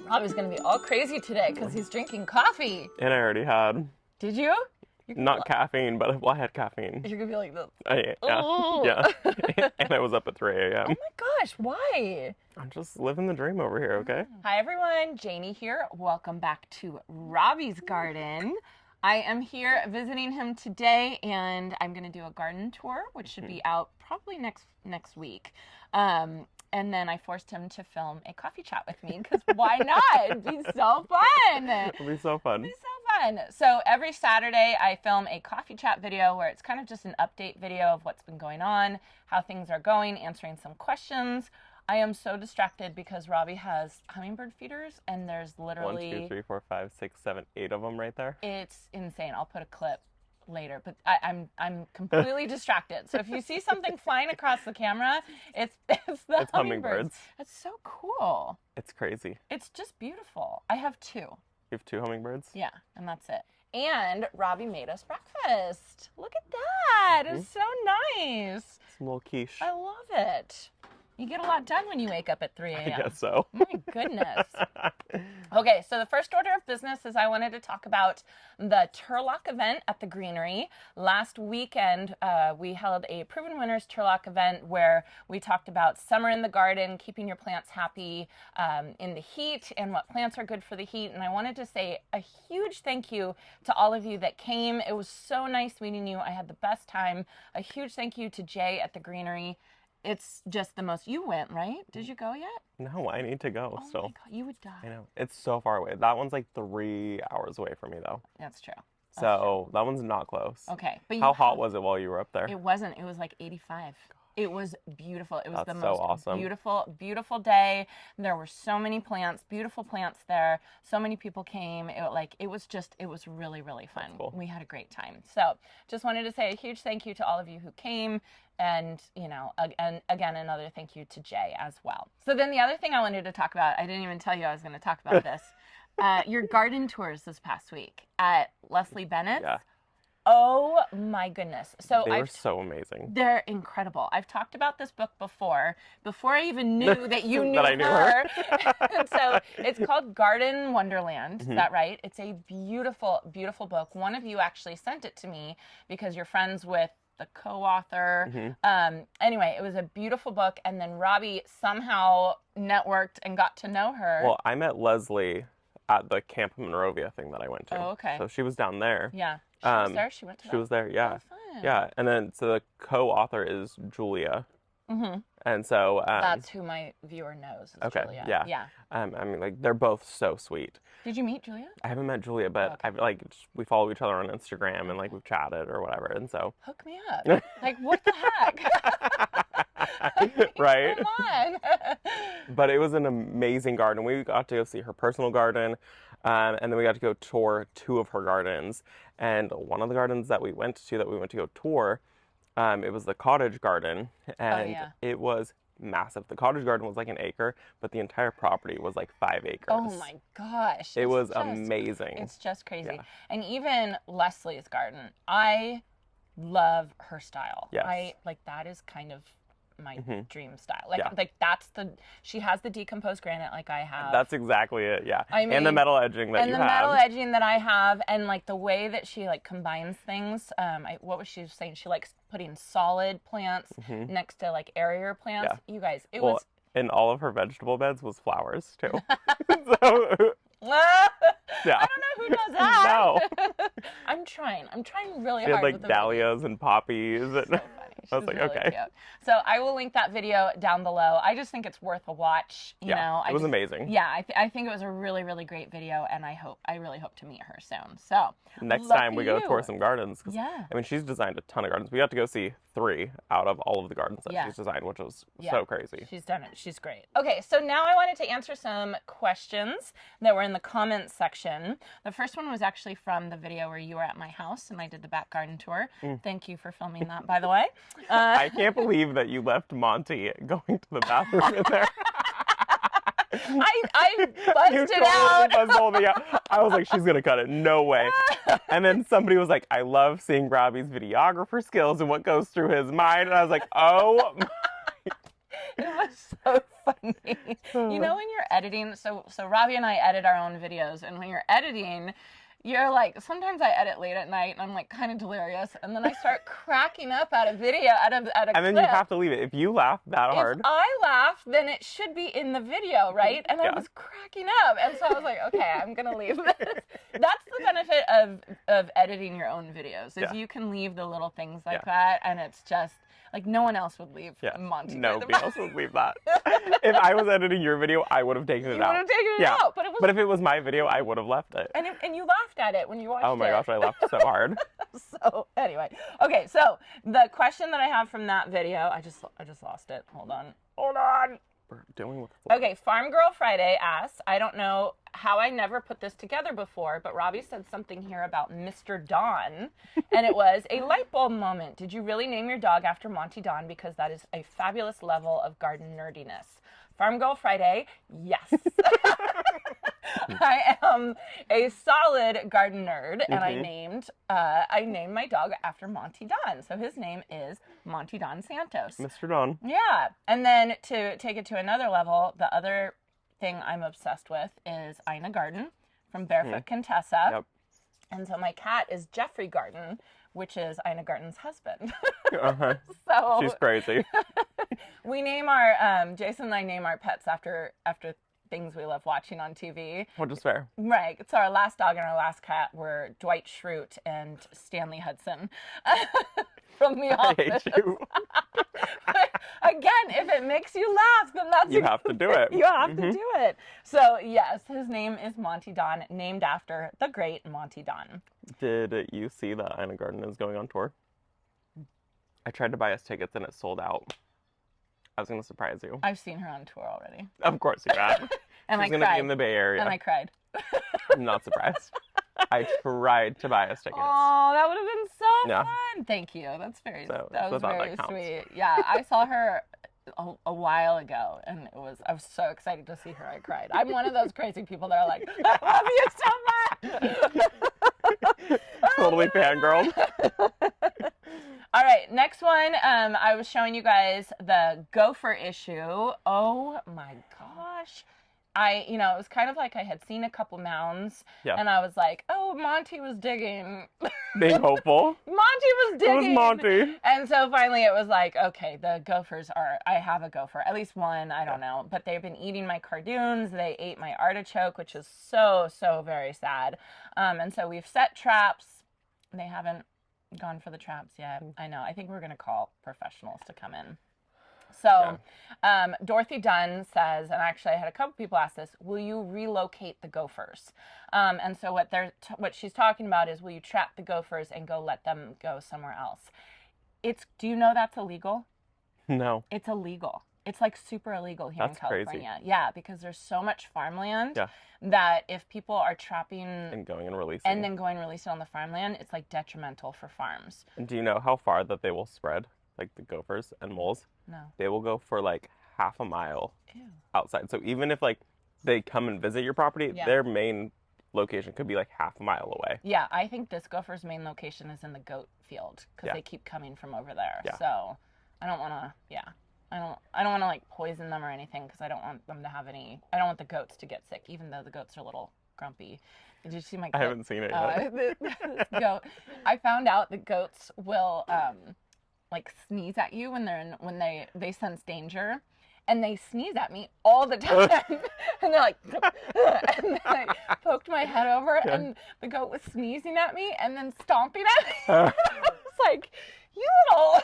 Robbie's gonna be all crazy today because he's drinking coffee. And I already had. Did you? Not caffeine, but well, I had caffeine. You're gonna be like this. Yeah. And I was up at 3 a.m. Oh my gosh, why? I'm just living the dream over here, okay? Hi everyone, Janie here. Welcome back to Robbie's garden. I am here visiting him today, and I'm gonna do a garden tour, which should be out probably next week. And then I forced him to film a coffee chat with me, because why not? It'd be so fun. It'll be so fun. It'd be so fun. So every Saturday I film a coffee chat video where it's kind of just an update video of what's been going on, how things are going, answering some questions. I am so distracted because Robbie has hummingbird feeders, and there's literally 1, 2, 3, 4, 5, 6, 7, 8 of them right there. It's insane. I'll put a clip later, but I'm completely distracted. So if you see something flying across the camera, it's the hummingbirds. That's so cool. It's crazy. It's just beautiful. I have 2. You have 2 hummingbirds? Yeah, and that's it. And Robbie made us breakfast. Look at that. It's so nice. Some little quiche. I love it. You get a lot done when you wake up at 3 a.m. I guess so. My goodness. Okay, so the first order of business is I wanted to talk about the Turlock Event at the Greenery. Last weekend, we held a Proven Winners Turlock Event where we talked about summer in the garden, keeping your plants happy in the heat, and what plants are good for the heat. And I wanted to say a huge thank you to all of you that came. It was so nice meeting you. I had the best time. A huge thank you to Jay at the Greenery. It's just the most. You went, right? Did you go yet? No, I need to go still. Oh my God, you would die. I know. It's so far away. That one's like 3 hours away from me, though. That's true. So that one's not close. Okay. But how hot was it while you were up there? It wasn't. It was like 85. It was beautiful. It was the so most awesome. beautiful day. There were so many plants, beautiful plants there. So many people came. It was really, really fun. Cool. We had a great time. So just wanted to say a huge thank you to all of you who came. And, again, another thank you to Jay as well. So then the other thing I wanted to talk about, I didn't even tell you I was going to talk about this. Your garden tours this past week at Leslie Bennett's. Yeah. Oh my goodness. So they were so amazing. They're incredible. I've talked about this book before I even knew that you knew that I knew her. So it's called Garden Wonderland. Is that right? It's a beautiful, beautiful book. One of you actually sent it to me because you're friends with the co-author. Anyway, it was a beautiful book. And then Robbie somehow networked and got to know her. Well, I met Leslie at the Camp Monrovia thing that I went to. Oh, okay. So she was down there. Yeah. She was there? She went to that? She was there, yeah. Oh, fun. Yeah, and then so the co-author is Julia. And so... that's who my viewer knows. Okay, Julia. yeah. I mean, like, they're both so sweet. Did you meet Julia? I haven't met Julia, but we follow each other on Instagram and like we've chatted or whatever, and so hook me up. Like, what the heck? Right? Come on. But it was an amazing garden. We got to go see her personal garden, and then we got to go tour 2 of her gardens. And one of the gardens that we went to go tour, it was the cottage garden, and it was massive. The cottage garden was like 1 acre, but the entire property was like 5 acres. Oh my gosh. It was amazing. It's just crazy. Yeah. And even Leslie's garden, I love her style. Yes. That is kind of my dream style. Like she has the decomposed granite like I have. That's exactly it, yeah. I mean, and the metal edging that you have. And the metal edging that I have, and like the way that she like combines things. What was she saying? She likes putting solid plants next to like airier plants. Yeah. You guys, it was... in all of her vegetable beds was flowers too. So... Yeah. I don't know who does that. No. I'm trying really she hard. Had like dahlias and poppies. And so funny. I was like, really okay. Cute. So I will link that video down below. I just think it's worth a watch. You know, it was amazing. Yeah, I think it was a really, really great video, and I really hope to meet her soon. So next time we go tour some gardens. Yeah. I mean, she's designed a ton of gardens. We got to go see 3 out of all of the gardens that she's designed, which was so crazy. She's done it. She's great. Okay, so now I wanted to answer some questions that were in the comments section. The first one was actually from the video where you were at my house and I did the back garden tour. Thank you for filming that, by the way. I can't believe that you left Monty going to the bathroom in there. I buzzed it out. Buzzed out. I was like, she's going to cut it. No way. And then somebody was like, I love seeing Robbie's videographer skills and what goes through his mind. And I was like, oh my. It was so funny. You know, when you're editing, so Robbie and I edit our own videos, and when you're editing, you're like, sometimes I edit late at night and I'm like kind of delirious, and then I start cracking up at a video, at a And then clip. you have to leave it. If you laugh that hard. If I laugh, then it should be in the video, right? And I was cracking up. And so I was like, okay, I'm going to leave this. That's the benefit of editing your own videos, is you can leave the little things like that, and it's just, like, no one else would leave Monty. Nobody else would leave that. If I was editing your video, I would have taken it out. You would have taken it out. But if it was my video, I would have left it. And you laughed at it when you watched it. Oh my gosh, I laughed so hard. So anyway, okay, so the question that I have from that video, I just lost it. Hold on. We're dealing with Okay, Farm Girl Friday asks, I don't know how I never put this together before, but Robbie said something here about Mr. Don, and it was a light bulb moment. Did you really name your dog after Monty Don? Because that is a fabulous level of garden nerdiness. Farm Girl Friday, yes. I am a solid garden nerd, and I named my dog after Monty Don. So his name is Monty Don Santos. Mr. Don. Yeah. And then to take it to another level, the other thing I'm obsessed with is Ina Garden from Barefoot Contessa. Yep. And so my cat is Jeffrey Garden, which is Ina Garden's husband. So she's crazy. We name our Jason and I name our pets after things we love watching on TV. Which is fair. Right. So our last dog and our last cat were Dwight Schrute and Stanley Hudson from The Office. I hate you. Again, if it makes you laugh, then that's you have to do it. You have to do it. So yes, his name is Monty Don, named after the great Monty Don. Did you see that Ina Garden is going on tour? I tried to buy us tickets and it sold out. I was going to surprise you. I've seen her on tour already. Of course you have. And She's going to be in the Bay Area. And I cried. I'm not surprised. I tried to buy us tickets. Oh, that would have been so fun. Thank you. That's that was very sweet. Yeah, I saw her a while ago, and I was so excited to see her. I cried. I'm one of those crazy people that are like, I love you so much. Totally fangirl. All right, next one. I was showing you guys the gopher issue. Oh my gosh. It was kind of like I had seen a couple mounds, and I was like, oh, Monty was digging. Being hopeful. Monty was digging. It was Monty. And so finally it was like, okay, the gophers I have a gopher, at least one, I don't know, but they've been eating my cardoons. They ate my artichoke, which is so, so very sad. And so we've set traps. They haven't gone for the traps yet. I know. I think we're going to call professionals to come in. So, Dorothy Dunn says, and actually I had a couple people ask this, will you relocate the gophers? And so what she's talking about is, will you trap the gophers and let them go somewhere else? Do you know that's illegal? No. It's illegal. It's like super illegal here in California. Crazy. Yeah, because there's so much farmland that if people are trapping and going and releasing and then going and releasing on the farmland, it's like detrimental for farms. And do you know how far that they will spread? Like the gophers and moles? No. They will go for like half a mile outside. So even if like they come and visit your property, their main location could be like half a mile away. Yeah, I think this gopher's main location is in the goat field because they keep coming from over there. Yeah. So I don't want to, I don't want to like poison them or anything because I don't want them to have any, I don't want the goats to get sick, even though the goats are a little grumpy. Did you see my goat? I haven't seen it yet. Goat. I found out that goats will like sneeze at you when they sense danger, and they sneeze at me all the time. And they're like, and then I poked my head over, and the goat was sneezing at me and then stomping at me. It's like, you little.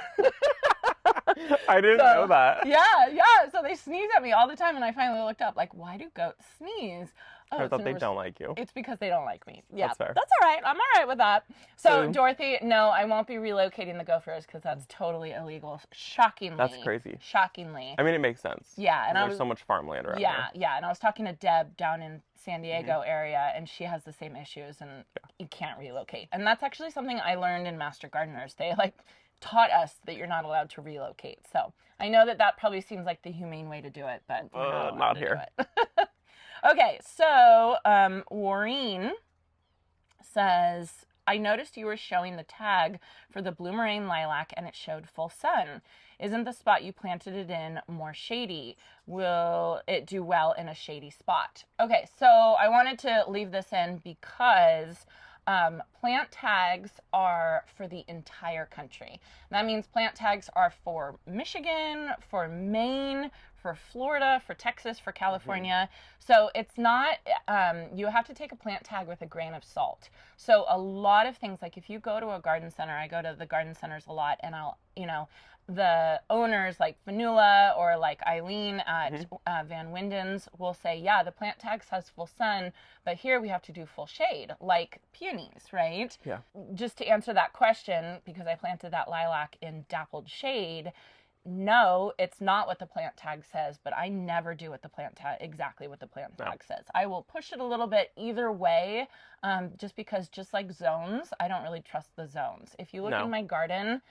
I didn't know that. Yeah. So they sneeze at me all the time, and I finally looked up, like, why do goats sneeze? Oh, I thought they don't like you. It's because they don't like me. Yeah, that's fair. That's all right. I'm all right with that. So, Dorothy, no, I won't be relocating the gophers because that's totally illegal. Shockingly. That's crazy. Shockingly. I mean, it makes sense. Yeah, and there's so much farmland around there. Yeah, and I was talking to Deb down in San Diego area, and she has the same issues, and you can't relocate. And that's actually something I learned in Master Gardeners. They taught us that you're not allowed to relocate. So I know that probably seems like the humane way to do it, but not here. Okay, so Maureen says, I noticed you were showing the tag for the Bloomerang lilac and it showed full sun. Isn't the spot you planted it in more shady? Will it do well in a shady spot? Okay, so I wanted to leave this in because plant tags are for the entire country. That means plant tags are for Michigan, for Maine, for Florida, for Texas, for California. So it's not, you have to take a plant tag with a grain of salt. So a lot of things, like if you go to a garden center, I go to the garden centers a lot, and I'll, the owners like Fanula or like Eileen at Van Winden's will say, yeah, the plant tag says full sun, but here we have to do full shade, like peonies, right? Yeah. Just to answer that question, because I planted that lilac in dappled shade, no, it's not what the plant tag says, but I never do what the plant tag, exactly what the plant tag says. I will push it a little bit either way, just because, just like zones, I don't really trust the zones. If you look in my garden,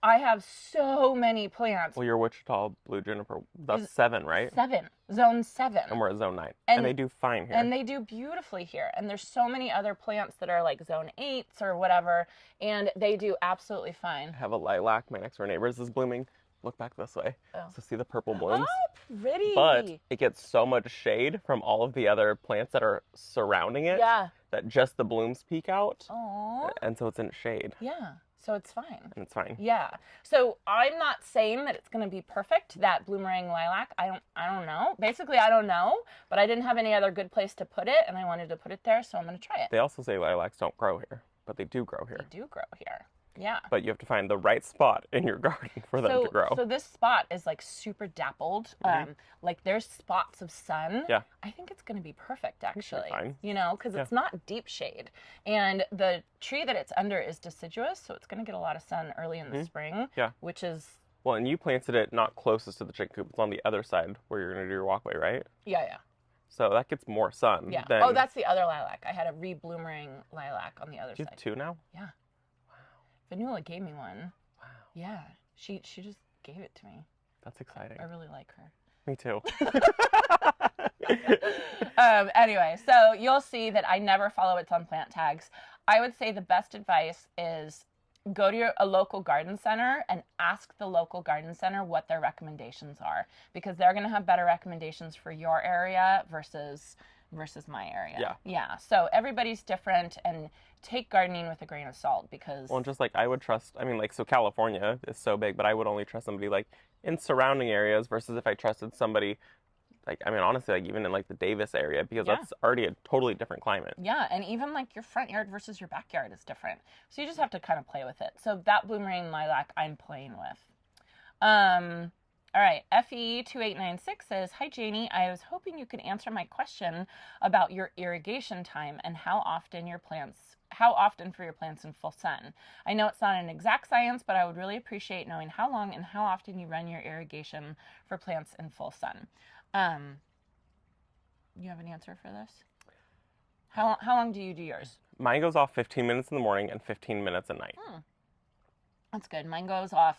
I have so many plants. Well, your Wichita Blue Juniper, that's 7, right? 7. Zone 7. And we're at Zone 9. And they do fine here. And they do beautifully here. And there's so many other plants that are like Zone 8s or whatever, and they do absolutely fine. I have a lilac. My next door neighbor's is blooming. Look back this way. Oh. So see the purple blooms? Oh, pretty. But it gets so much shade from all of the other plants that are surrounding it that just the blooms peek out. Aww. And so it's in shade. Yeah. So it's fine. And it's fine. Yeah. So I'm not saying that it's going to be perfect, that Bloomerang lilac. I don't know. Basically, I don't know, but I didn't have any other good place to put it, and I wanted to put it there, so I'm going to try it. They also say lilacs don't grow here, but they do grow here. They do grow here. Yeah. But you have to find the right spot in your garden for them to grow. So this spot is like super dappled. Like there's spots of sun. Yeah. I think it's going to be perfect, actually. Fine. Because it's not deep shade. And the tree that it's under is deciduous, so it's going to get a lot of sun early in the spring. Yeah. Which is... Well, and you planted it not closest to the chicken coop. It's on the other side where you're going to do your walkway, right? Yeah, yeah. So that gets more sun. Yeah. Than... Oh, that's the other lilac. I had a re-Bloomerang lilac on the other side. You have 2 now? Yeah. Vanilla gave me one. Wow. Yeah. She just gave it to me. That's exciting. I really like her. Me too. Anyway, so you'll see that I never follow its on plant tags. I would say the best advice is go to a local garden center and ask the local garden center what their recommendations are, because they're going to have better recommendations for your area versus my area. Yeah. Yeah. So everybody's different, and take gardening with a grain of salt, because... Well, and just like I would trust, I mean, like, so California is so big, but I would only trust somebody like in surrounding areas versus if I trusted somebody, like, I mean, honestly, like even in like the Davis area, because that's already a totally different climate. Yeah. And even like your front yard versus your backyard is different. So you just have to kind of play with it. So that Bloomerang lilac I'm playing with. All right, FE2896 says, hi, Janie. I was hoping you could answer my question about your irrigation time and how often for your plants in full sun. I know it's not an exact science, but I would really appreciate knowing how long and how often you run your irrigation for plants in full sun. You have an answer for this? How long do you do yours? Mine goes off 15 minutes in the morning and 15 minutes at night. That's good. Mine goes off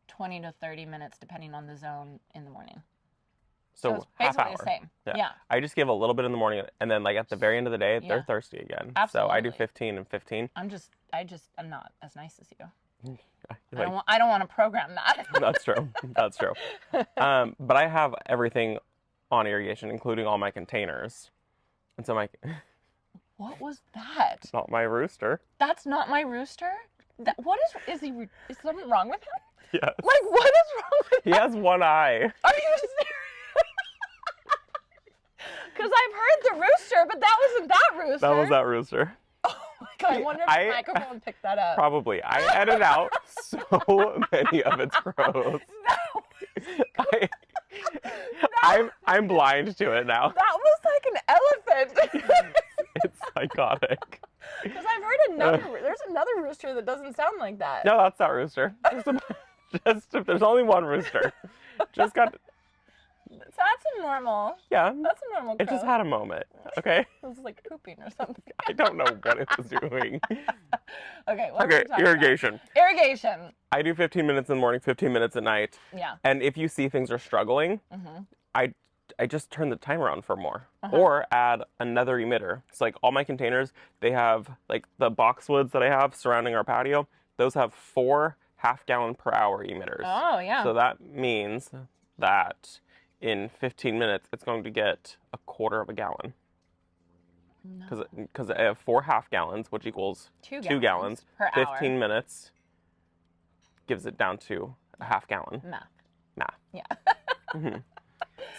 20 to 30 minutes depending on the zone in the morning. So it's basically half hour. The same. Yeah. I just give a little bit in the morning, and then like at the very end of the day, they're thirsty again. Absolutely. So I do 15 and 15. I'm not as nice as you. I don't want to program that. That's true. That's true. But I have everything on irrigation, including all my containers. And so What was that? It's not my rooster. That's not my rooster? Is something wrong with him? Yes. Like, what is wrong with him? He has one eye. Are you serious? Because I've heard the rooster, but that wasn't that rooster. That was that rooster. Oh my God, I wonder if the microphone picked that up. Probably. I edit out so many of its crows. I'm blind to it now. That was like an elephant. It's psychotic. Because I've heard there's another rooster that doesn't sound like that. No, that's not rooster. There's only one rooster. Just got... So that's a normal. Yeah. That's a normal crow. It just had a moment, okay? It was like pooping or something. I don't know what it was doing. Okay, irrigation. About? Irrigation. I do 15 minutes in the morning, 15 minutes at night. Yeah. And if you see things are struggling, I just turn the timer on for more, or add another emitter. So like all my containers, they have like the boxwoods that I have surrounding our patio. Those have 4 half-gallon per hour emitters. Oh, yeah. So that means that in 15 minutes, it's going to get a quarter of a gallon. Because I have 4 half gallons, which equals 2 gallons per 15 hour. minutes gives it down to a half gallon. Math. Yeah.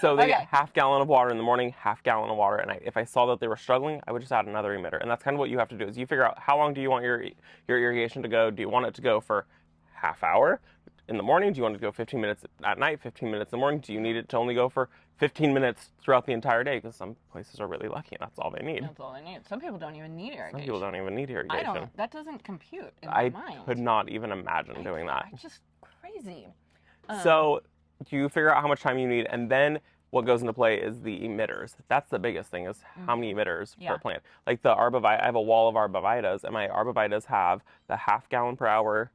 So they get half gallon of water in the morning, half gallon of water at night. If I saw that they were struggling, I would just add another emitter. And that's kind of what you have to do is you figure out how long do you want your irrigation to go? Do you want it to go for half hour in the morning? Do you want it to go 15 minutes at night, 15 minutes in the morning? Do you need it to only go for 15 minutes throughout the entire day? Because some places are really lucky and that's all they need. That's all they need. Some people don't even need irrigation. Some people don't even need irrigation. That doesn't compute in my mind. I could not even imagine doing that. It's just crazy. So you figure out how much time you need, and then what goes into play is the emitters. That's the biggest thing, is how many emitters per plant. Like the arborvitae, I have a wall of arborvitaes, and my arborvitaes have the half gallon per hour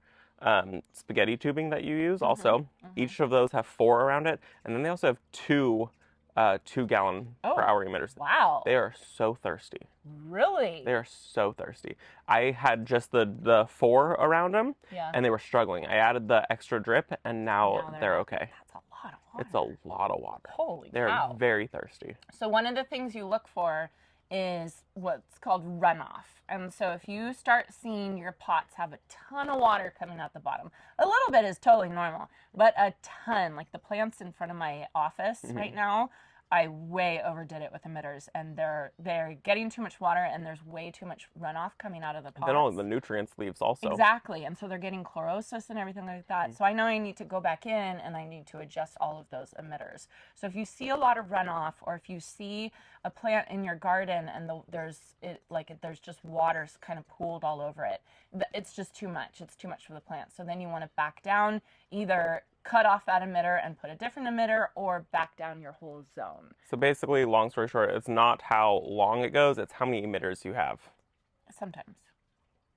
spaghetti tubing that you use also. Each of those have 4 around it, and then they also have 2 2-gallon per hour emitters. Wow. They are so thirsty. Really? They are so thirsty. I had just the 4 around them, and they were struggling. I added the extra drip, and now they're okay. That's a lot of water. It's a lot of water. Holy They're cow. very thirsty. So one of the things you look for is what's called runoff. And so if you start seeing your pots have a ton of water coming out the bottom, a little bit is totally normal, but a ton, like the plants in front of my office right now, I way overdid it with emitters, and they're getting too much water, and there's way too much runoff coming out of the pots. Then all the nutrients leaves also. Exactly, and so they're getting chlorosis and everything like that. So I know I need to go back in, and I need to adjust all of those emitters. So if you see a lot of runoff, or if you see a plant in your garden and there's just water kind of pooled all over it, it's just too much. It's too much for the plant. So then you want to back down, either cut off that emitter and put a different emitter, or back down your whole zone. So basically, long story short, it's not how long it goes, it's how many emitters you have. Sometimes.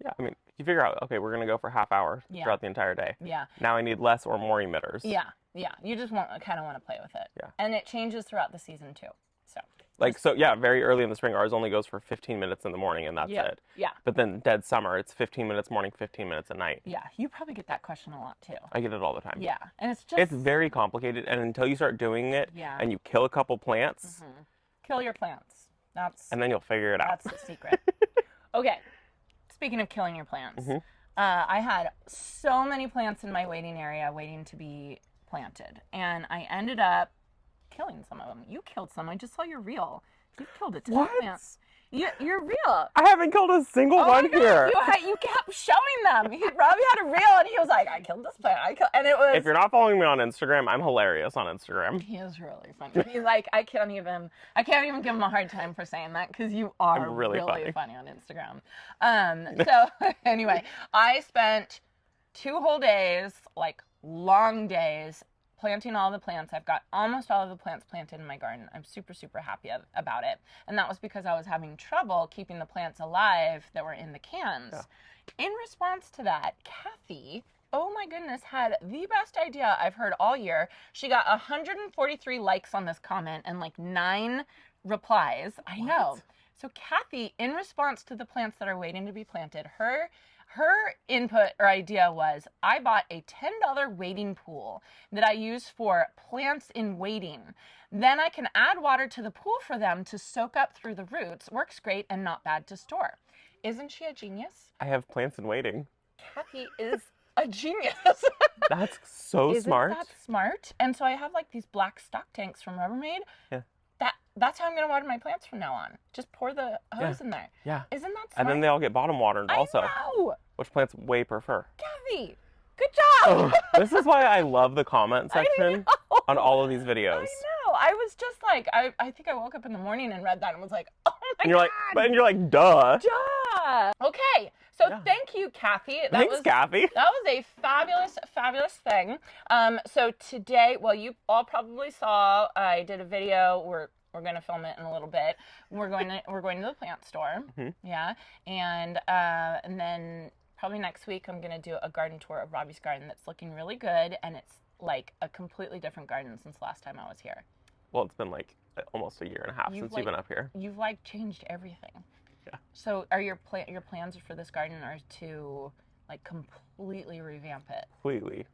Yeah, I mean, you figure out, okay, we're going to go for half hour throughout the entire day. Yeah. Now I need less or more emitters. Yeah. You just kind of want to play with it. Yeah. And it changes throughout the season too. So very early in the spring, ours only goes for 15 minutes in the morning, and that's it. Yeah. But then dead summer, it's 15 minutes morning, 15 minutes at night. Yeah. You probably get that question a lot too. I get it all the time. Yeah. And it's very complicated, and until you start doing it, and you kill a couple plants. Kill your plants. And then you'll figure it out. That's the secret. Okay. Speaking of killing your plants, I had so many plants in my waiting area waiting to be planted, and I ended up killing some of them. You killed some. I just saw your reel. You killed a ton of plants. You're real. I haven't killed a single one here. You kept showing them. Robbie had a reel, and he was like, "I killed this plant. And it was." If you're not following me on Instagram, I'm hilarious on Instagram. He is really funny. He's like, I can't even give him a hard time for saying that, because you are really funny on Instagram. So anyway, I spent 2 whole days, like long days, planting all the plants. I've got almost all of the plants planted in my garden. I'm super, super happy about it. And that was because I was having trouble keeping the plants alive that were in the cans. In response to that, Kathy, oh my goodness, had the best idea I've heard all year. She got 143 likes on this comment and like 9 replies. I know. So Kathy, in response to the plants that are waiting to be planted, her input or idea was, I bought a $10 waiting pool that I use for plants in waiting. Then I can add water to the pool for them to soak up through the roots. Works great and not bad to store. Isn't she a genius? I have plants in waiting. Kathy is a genius. That's so smart. Isn't that smart? And so I have like these black stock tanks from Rubbermaid. Yeah. That's how I'm going to water my plants from now on. Just pour the hose in there. Yeah. Isn't that smart? And then they all get bottom watered also. I know. Which plants way prefer. Kathy, good job. This is why I love the comment section on all of these videos. I know. I was just like, I think I woke up in the morning and read that and was like, oh my God. And you're like, duh. Duh. Okay. So thank you, Kathy. Thanks, Kathy. That was a fabulous, fabulous thing. So today, well, you all probably saw, I did a video. We're going to film it in a little bit. We're going to the plant store. Yeah. And then probably next week I'm going to do a garden tour of Robbie's garden that's looking really good, and it's like a completely different garden since last time I was here. Well, it's been like almost a year and a half since you've been up here. You've like changed everything. Yeah. So are your plans for this garden are to like completely revamp it? Completely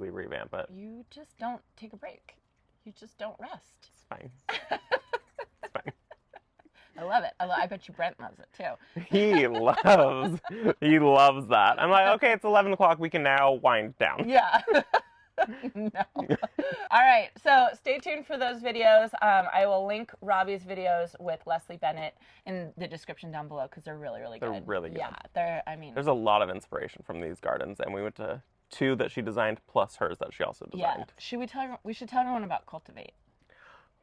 revamp it. You just don't take a break. You just don't rest. It's fine. It's fine. I love it. I bet you Brent loves it too. He loves that. I'm like, okay, it's 11 o'clock. We can now wind down. Yeah. No. All right. So stay tuned for those videos. I will link Robbie's videos with Leslie Bennett in the description down below because they're really, really good. They're really good. Yeah. There's a lot of inspiration from these gardens, and we went to 2 that she designed plus hers that she also designed. Yeah. We should tell everyone about Cultivate.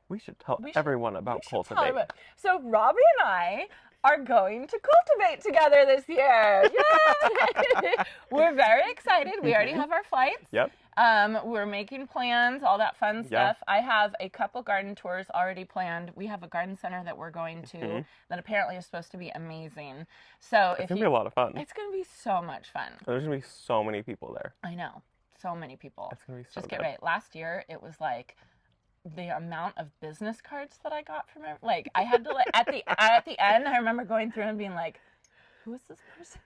We should tell everyone about Cultivate. So Robbie and I are going to Cultivate together this year. Yay! We're very excited. We already have our flights. Yep. We're making plans, all that fun stuff. I have a couple garden tours already planned. We have a garden center that we're going to that apparently is supposed to be amazing. So it's going to be a lot of fun. It's going to be so much fun. There's going to be so many people there. I know. So many people. It's going to be so Just get ready. Last year, it was like the amount of business cards that I got from it. Like, I had to, like, at the end, I remember going through and being like, who is this person?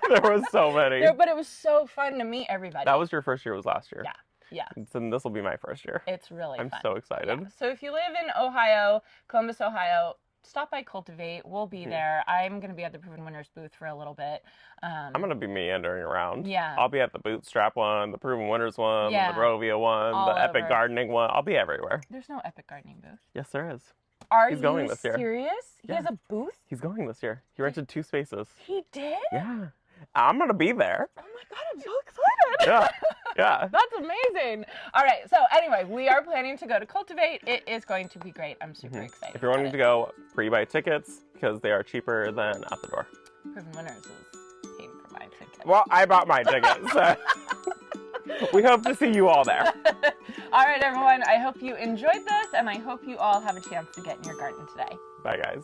There was so many. But it was so fun to meet everybody. That was your first year, was last year. Yeah. And this will be my first year. It's really fun. I'm so excited. Yeah. So if you live in Ohio, Columbus, Ohio, stop by Cultivate. We'll be there. I'm going to be at the Proven Winners booth for a little bit. I'm going to be meandering around. Yeah. I'll be at the Bootstrap one, the Proven Winners one, the Brovia one, all the Epic over. Gardening one. I'll be everywhere. There's no Epic Gardening booth. Yes, there is. He's going this year. Serious? He has a booth? He's going this year. He rented 2 spaces. He did? Yeah. I'm going to be there. Oh my God, I'm so excited. Yeah. That's amazing. All right. So anyway, we are planning to go to Cultivate. It is going to be great. I'm super excited. If you're wanting to go, pre-buy tickets because they are cheaper than at the door. Proven Winners is paying for my ticket. Well, I bought my tickets. We hope to see you all there. All right, everyone. I hope you enjoyed this, and I hope you all have a chance to get in your garden today. Bye, guys.